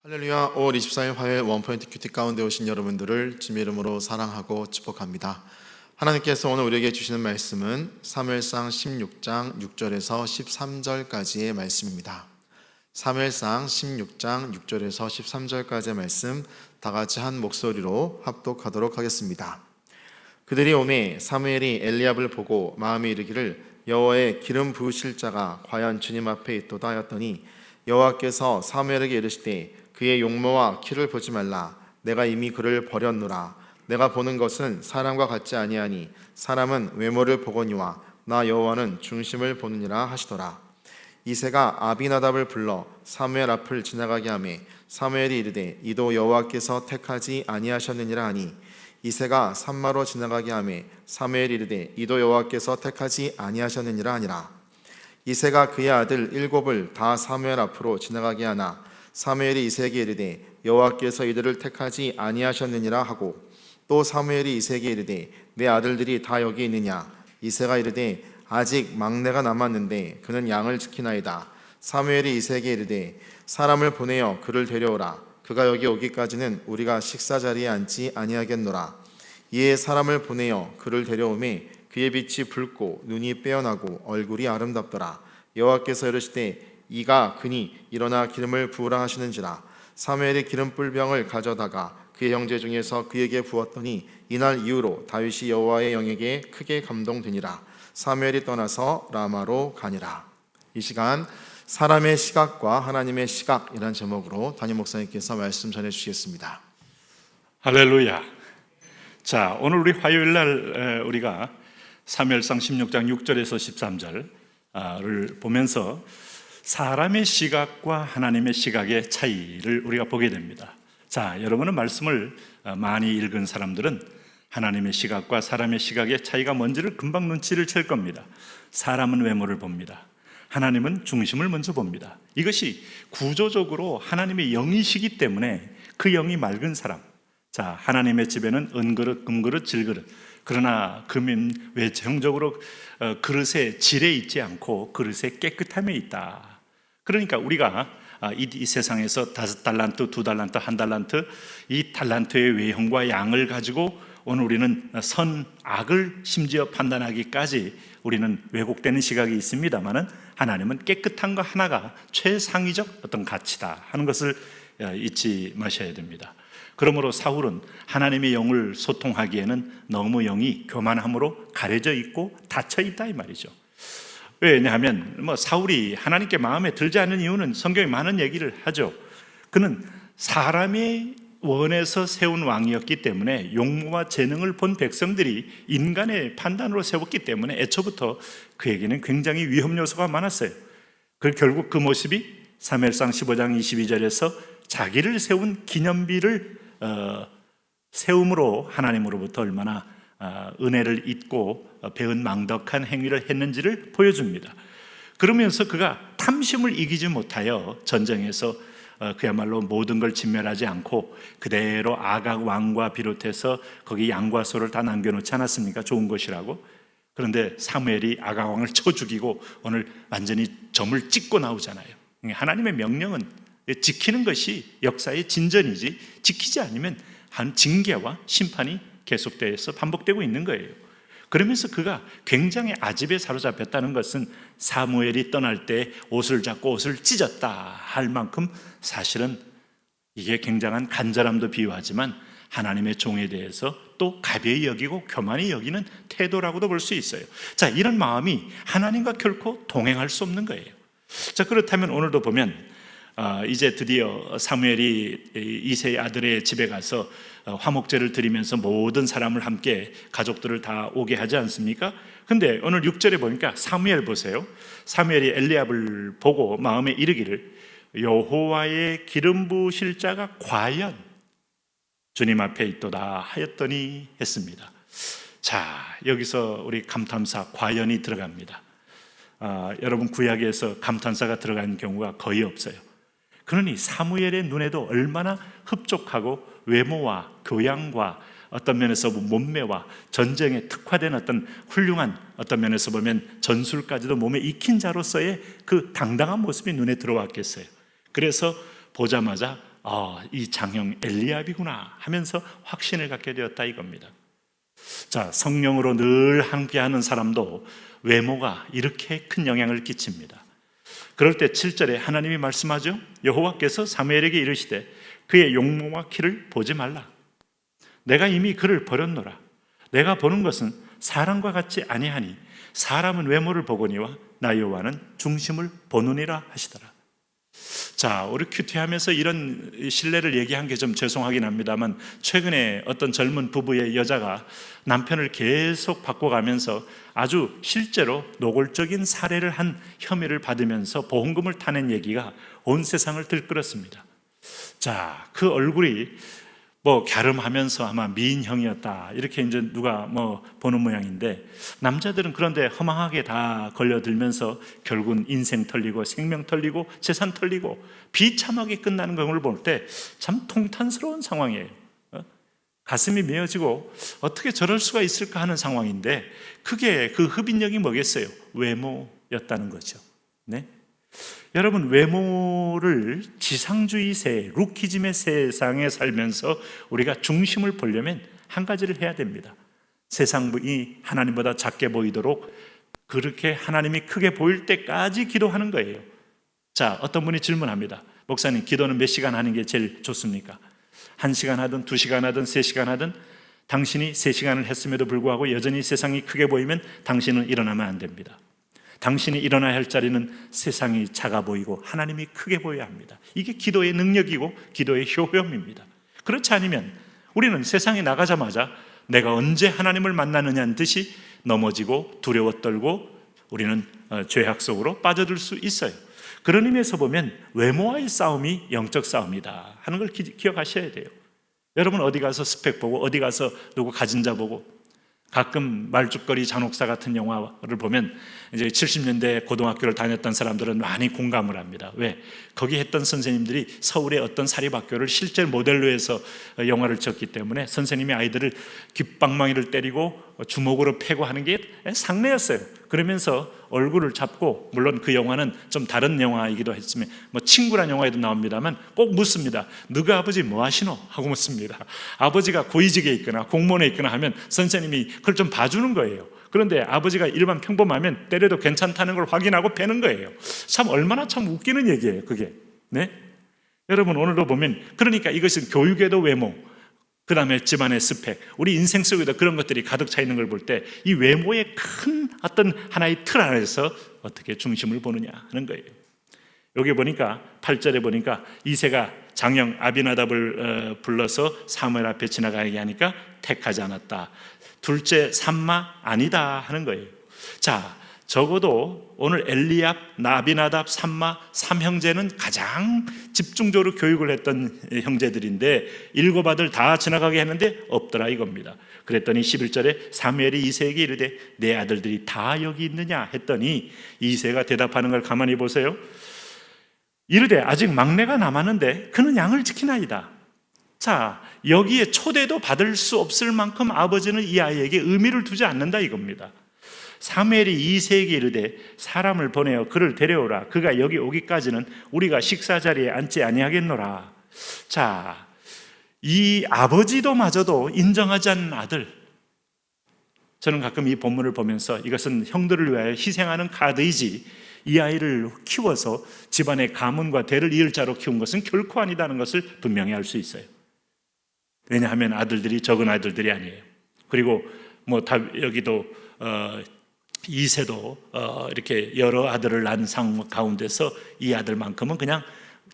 할렐루야. 5월 24일 화요일 원포인트 큐티 가운데 오신 여러분들을 주님의 이름으로 사랑하고 축복합니다. 하나님께서 오늘 우리에게 주시는 말씀은 사무엘상 16장 6절에서 13절까지의 말씀입니다. 사무엘상 16장 6절에서 13절까지의 말씀 다 같이 한 목소리로 합독하도록 하겠습니다. 그들이 오매 사무엘이 엘리압을 보고 마음에 이르기를 여호와의 기름 부으실 자가 과연 주님 앞에 있도다 하였더니 여호와께서 사무엘에게 이르시되 그의 용모와 키를 보지 말라. 내가 이미 그를 버렸노라. 내가 보는 것은 사람과 같지 아니하니 사람은 외모를 보거니와 나 여호와는 중심을 보느니라 하시더라. 이새가 아비나답을 불러 사무엘 앞을 지나가게 하매 사무엘이 이르되 이도 여호와께서 택하지 아니하셨느니라 하니 이새가 산마로 지나가게 하매 사무엘이 이르되 이도 여호와께서 택하지 아니하셨느니라 하니라. 이새가 그의 아들 7을 다 사무엘 앞으로 지나가게 하나 사무엘이 이새에게 이르되 여호와께서 이들을 택하지 아니하셨느니라 하고 또 사무엘이 이새에게 이르되 내 아들들이 다 여기 있느냐. 이새가 이르되 아직 막내가 남았는데 그는 양을 지키나이다. 사무엘이 이새에게 이르되 사람을 보내어 그를 데려오라. 그가 여기 오기까지는 우리가 식사 자리에 앉지 아니하겠노라. 이에 사람을 보내어 그를 데려오매 그의 빛이 붉고 눈이 빼어나고 얼굴이 아름답더라. 여호와께서 이르시되 이가 그니 일어나 기름을 부으라 하시는지라. 사무엘이 기름불병을 가져다가 그의 형제 중에서 그에게 부었더니 이날 이후로 다윗이 여호와의 영에게 크게 감동되니라. 사무엘이 떠나서 라마로 가니라. 이 시간 사람의 시각과 하나님의 시각이라는 제목으로 담임 목사님께서 말씀 전해 주시겠습니다. 할렐루야. 자, 오늘 우리 화요일 날 우리가 사무엘상 16장 6절에서 13절을 보면서 사람의 시각과 하나님의 시각의 차이를 우리가 보게 됩니다. 자, 여러분은 말씀을 많이 읽은 사람들은 하나님의 시각과 사람의 시각의 차이가 뭔지를 금방 눈치를 챌 겁니다. 사람은 외모를 봅니다. 하나님은 중심을 먼저 봅니다. 이것이 구조적으로 하나님의 영이시기 때문에 그 영이 맑은 사람. 자, 하나님의 집에는 은그릇, 금그릇, 질그릇. 그러나 금은 외형적으로 그릇의 질에 있지 않고 그릇의 깨끗함에 있다. 그러니까 우리가 이 세상에서 5달란트, 2달란트, 1달란트 이 달란트의 외형과 양을 가지고 오늘 우리는 선, 악을 심지어 판단하기까지 우리는 왜곡되는 시각이 있습니다만은 하나님은 깨끗한 거 하나가 최상위적 어떤 가치다 하는 것을 잊지 마셔야 됩니다. 그러므로 사울은 하나님의 영을 소통하기에는 너무 영이 교만함으로 가려져 있고 닫혀 있다 이 말이죠. 왜냐하면 사울이 하나님께 마음에 들지 않는 이유는 성경에 많은 얘기를 하죠. 그는 사람의 원에서 세운 왕이었기 때문에 용모와 재능을 본 백성들이 인간의 판단으로 세웠기 때문에 애초부터 그에게는 굉장히 위험 요소가 많았어요. 결국 그 모습이 사무엘상 15장 22절에서 자기를 세운 기념비를 세움으로 하나님으로부터 얼마나 은혜를 잊고 배은 망덕한 행위를 했는지를 보여줍니다. 그러면서 그가 탐심을 이기지 못하여 전쟁에서 그야말로 모든 걸 진멸하지 않고 그대로 아각 왕과 비롯해서 거기 양과 소를 다 남겨놓지 않았습니까? 좋은 것이라고. 그런데 사무엘이 아각 왕을 쳐 죽이고 오늘 완전히 점을 찍고 나오잖아요. 하나님의 명령은 지키는 것이 역사의 진전이지 지키지 않으면 한 징계와 심판이 계속돼서 반복되고 있는 거예요. 그러면서 그가 굉장히 아집에 사로잡혔다는 것은 사무엘이 떠날 때 옷을 잡고 옷을 찢었다 할 만큼 사실은 이게 굉장한 간절함도 비유하지만 하나님의 종에 대해서 또 가벼이 여기고 교만히 여기는 태도라고도 볼 수 있어요. 자, 이런 마음이 하나님과 결코 동행할 수 없는 거예요. 자, 그렇다면 오늘도 보면 이제 드디어 사무엘이 이새의 아들의 집에 가서 화목제를 드리면서 모든 사람을 함께 가족들을 다 오게 하지 않습니까? 근데 오늘 6절에 보니까 사무엘 보세요. 사무엘이 엘리압을 보고 마음에 이르기를 여호와의 기름 부으실 자가 과연 주님 앞에 있도다 하였더니 했습니다. 자, 여기서 우리 감탄사 과연이 들어갑니다. 여러분 구약에서 감탄사가 들어간 경우가 거의 없어요. 그러니 사무엘의 눈에도 얼마나 흡족하고 외모와 교양과 어떤 면에서 몸매와 전쟁에 특화된 어떤 훌륭한 어떤 면에서 보면 전술까지도 몸에 익힌 자로서의 그 당당한 모습이 눈에 들어왔겠어요. 그래서 보자마자 이 장형 엘리압이구나 하면서 확신을 갖게 되었다 이겁니다. 자, 성령으로 늘 함께하는 사람도 외모가 이렇게 큰 영향을 끼칩니다. 그럴 때 7절에 하나님이 말씀하죠. 여호와께서 사무엘에게 이르시되 그의 용모와 키를 보지 말라. 내가 이미 그를 버렸노라. 내가 보는 것은 사람과 같지 아니하니 사람은 외모를 보거니와 나 여호와는 중심을 보느니라 하시더라. 자, 우리 큐티하면서 이런 신뢰를 얘기한 게 좀 죄송하긴 합니다만 최근에 어떤 젊은 부부의 여자가 남편을 계속 바꿔가면서 아주 실제로 노골적인 살해를 한 혐의를 받으면서 보험금을 타낸 얘기가 온 세상을 들끓었습니다. 자, 그 얼굴이 갸름하면서 아마 미인형이었다 이렇게 이제 누가 보는 모양인데, 남자들은 그런데 허망하게 다 걸려들면서 결국은 인생 털리고 생명 털리고 재산 털리고 비참하게 끝나는 걸 볼 때 참 통탄스러운 상황이에요. 가슴이 메어지고 어떻게 저럴 수가 있을까 하는 상황인데, 그게 그 흡인력이 뭐겠어요? 외모였다는 거죠. 네? 여러분, 외모를 지상주의 루키즘의 세상에 살면서 우리가 중심을 보려면 한 가지를 해야 됩니다. 세상이 하나님보다 작게 보이도록 그렇게 하나님이 크게 보일 때까지 기도하는 거예요. 자, 어떤 분이 질문합니다. 목사님, 기도는 몇 시간 하는 게 제일 좋습니까? 1시간 하든 2시간 하든 3시간 하든 당신이 3시간을 했음에도 불구하고 여전히 세상이 크게 보이면 당신은 일어나면 안 됩니다. 당신이 일어나야 할 자리는 세상이 작아 보이고 하나님이 크게 보여야 합니다. 이게 기도의 능력이고 기도의 효험입니다. 그렇지 않으면 우리는 세상에 나가자마자 내가 언제 하나님을 만나느냐는 듯이 넘어지고 두려워 떨고 우리는 죄악 속으로 빠져들 수 있어요. 그런 의미에서 보면 외모와의 싸움이 영적 싸움이다 하는 걸 기억하셔야 돼요. 여러분, 어디 가서 스펙 보고 어디 가서 누구 가진 자 보고, 가끔 말죽거리 잔혹사 같은 영화를 보면 이제 70년대 고등학교를 다녔던 사람들은 많이 공감을 합니다. 왜? 거기 했던 선생님들이 서울의 어떤 사립학교를 실제 모델로 해서 영화를 찍었기 때문에 선생님이 아이들을 귓방망이를 때리고 주먹으로 패고 하는 게 상례였어요. 그러면서 얼굴을 잡고, 물론 그 영화는 좀 다른 영화이기도 했지만 친구란 영화에도 나옵니다만 꼭 묻습니다. 너희 아버지 뭐 하시노? 하고 묻습니다. 아버지가 고위직에 있거나 공무원에 있거나 하면 선생님이 그걸 좀 봐주는 거예요. 그런데 아버지가 일반 평범하면 때려도 괜찮다는 걸 확인하고 패는 거예요. 참 얼마나 참 웃기는 얘기예요, 그게. 네? 여러분, 오늘도 보면, 그러니까 이것은 교육에도 외모, 그 다음에 집안의 스펙, 우리 인생 속에도 그런 것들이 가득 차 있는 걸 볼 때 이 외모의 큰 어떤 하나의 틀 안에서 어떻게 중심을 보느냐 하는 거예요. 여기 보니까 8절에 보니까 이새가 장형 아비나답을 불러서 사무엘 앞에 지나가게 하니까 택하지 않았다. 둘째 삼마 아니다 하는 거예요. 자, 적어도 오늘 엘리압, 아비나답, 삼마 3형제는 가장 집중적으로 교육을 했던 형제들인데 7 아들 다 지나가게 했는데 없더라 이겁니다. 그랬더니 11절에 사무엘이 이새에게 이르되 내 아들들이 다 여기 있느냐 했더니 이새가 대답하는 걸 가만히 보세요. 이르되 아직 막내가 남았는데 그는 양을 지키나이다. 자, 여기에 초대도 받을 수 없을 만큼 아버지는 이 아이에게 의미를 두지 않는다 이겁니다. 사무엘이 이새에게 이르되 사람을 보내어 그를 데려오라. 그가 여기 오기까지는 우리가 식사 자리에 앉지 아니하겠노라. 자, 이 아버지도 마저도 인정하지 않는 아들. 저는 가끔 이 본문을 보면서 이것은 형들을 위하여 희생하는 카드이지, 이 아이를 키워서 집안의 가문과 대를 이을 자로 키운 것은 결코 아니다는 것을 분명히 알 수 있어요. 왜냐하면 아들들이 적은 아들들이 아니에요. 그리고 여기도 이새도 이렇게 여러 아들을 낳은 상 가운데서 이 아들만큼은 그냥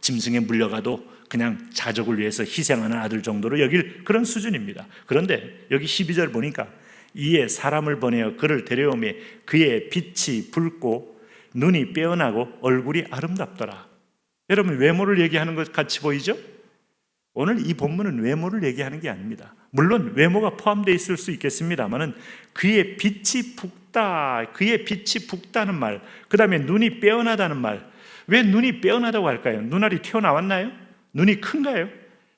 짐승에 물려가도 그냥 자족을 위해서 희생하는 아들 정도로 여길 그런 수준입니다. 그런데 여기 12절 보니까 이에 사람을 보내어 그를 데려오매 그의 빛이 붉고 눈이 빼어나고 얼굴이 아름답더라. 여러분, 외모를 얘기하는 것 같이 보이죠? 오늘 이 본문은 외모를 얘기하는 게 아닙니다. 물론 외모가 포함되어 있을 수 있겠습니다만은 그의 빛이 붉다, 그의 빛이 붉다는 말, 그 다음에 눈이 빼어나다는 말. 왜 눈이 빼어나다고 할까요? 눈알이 튀어나왔나요? 눈이 큰가요?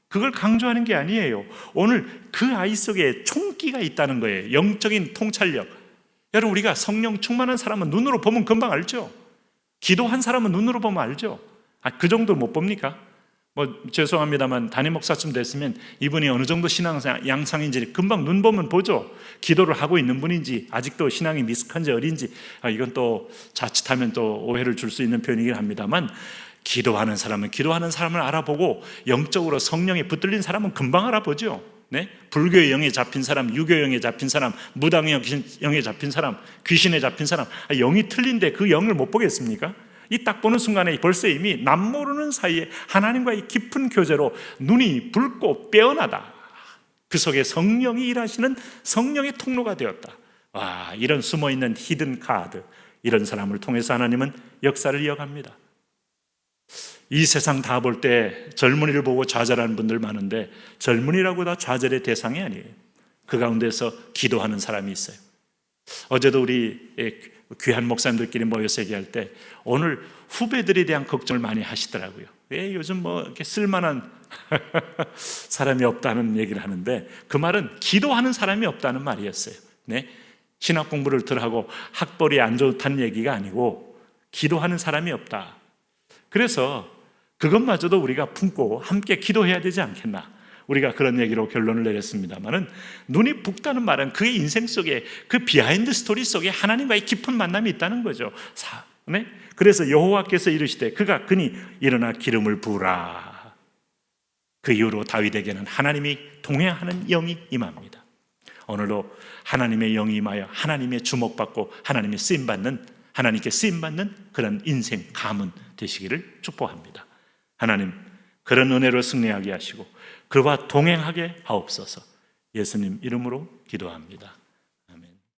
그걸 강조하는 게 아니에요. 오늘 그 아이 속에 총기가 있다는 거예요. 영적인 통찰력. 여러분, 우리가 성령 충만한 사람은 눈으로 보면 금방 알죠. 기도한 사람은 눈으로 보면 알죠. 그 정도 못 봅니까? 뭐 죄송합니다만 담임 목사쯤 됐으면 이분이 어느 정도 신앙 양상인지 금방 눈 보면 보죠. 기도를 하고 있는 분인지 아직도 신앙이 미숙한지 어린지. 이건 또 자칫하면 또 오해를 줄 수 있는 표현이긴 합니다만, 기도하는 사람은 기도하는 사람을 알아보고 영적으로 성령에 붙들린 사람은 금방 알아보죠. 네? 불교의 영에 잡힌 사람, 유교의 영에 잡힌 사람, 무당의 영에 잡힌 사람, 귀신에 잡힌 사람, 영이 틀린데 그 영을 못 보겠습니까? 이 딱 보는 순간에 벌써 이미 남 모르는 사이에 하나님과의 깊은 교제로 눈이 붉고 빼어나다. 그 속에 성령이 일하시는 성령의 통로가 되었다. 와, 이런 숨어있는 히든 카드, 이런 사람을 통해서 하나님은 역사를 이어갑니다. 이 세상 다 볼 때 젊은이를 보고 좌절하는 분들 많은데, 젊은이라고 다 좌절의 대상이 아니에요. 그 가운데서 기도하는 사람이 있어요. 어제도 우리 귀한 목사님들끼리 모여서 얘기할 때 오늘 후배들에 대한 걱정을 많이 하시더라고요. 왜 요즘 뭐 이렇게 쓸만한 사람이 없다는 얘기를 하는데, 그 말은 기도하는 사람이 없다는 말이었어요. 네? 신학 공부를 덜 하고 학벌이 안 좋다는 얘기가 아니고 기도하는 사람이 없다. 그래서 그것마저도 우리가 품고 함께 기도해야 되지 않겠나. 우리가 그런 얘기로 결론을 내렸습니다만은, 눈이 붓다는 말은 그의 인생 속에, 그 비하인드 스토리 속에 하나님과의 깊은 만남이 있다는 거죠. 네? 그래서 여호와께서 이르시되 그니 일어나 기름을 부으라. 그 이후로 다윗에게는 하나님이 동행하는 영이 임합니다. 오늘도 하나님의 영이 임하여 하나님의 주목받고 하나님의 쓰임받는, 하나님께 쓰임받는 그런 인생 가문 되시기를 축복합니다. 하나님, 그런 은혜로 승리하게 하시고 그와 동행하게 하옵소서. 예수님 이름으로 기도합니다.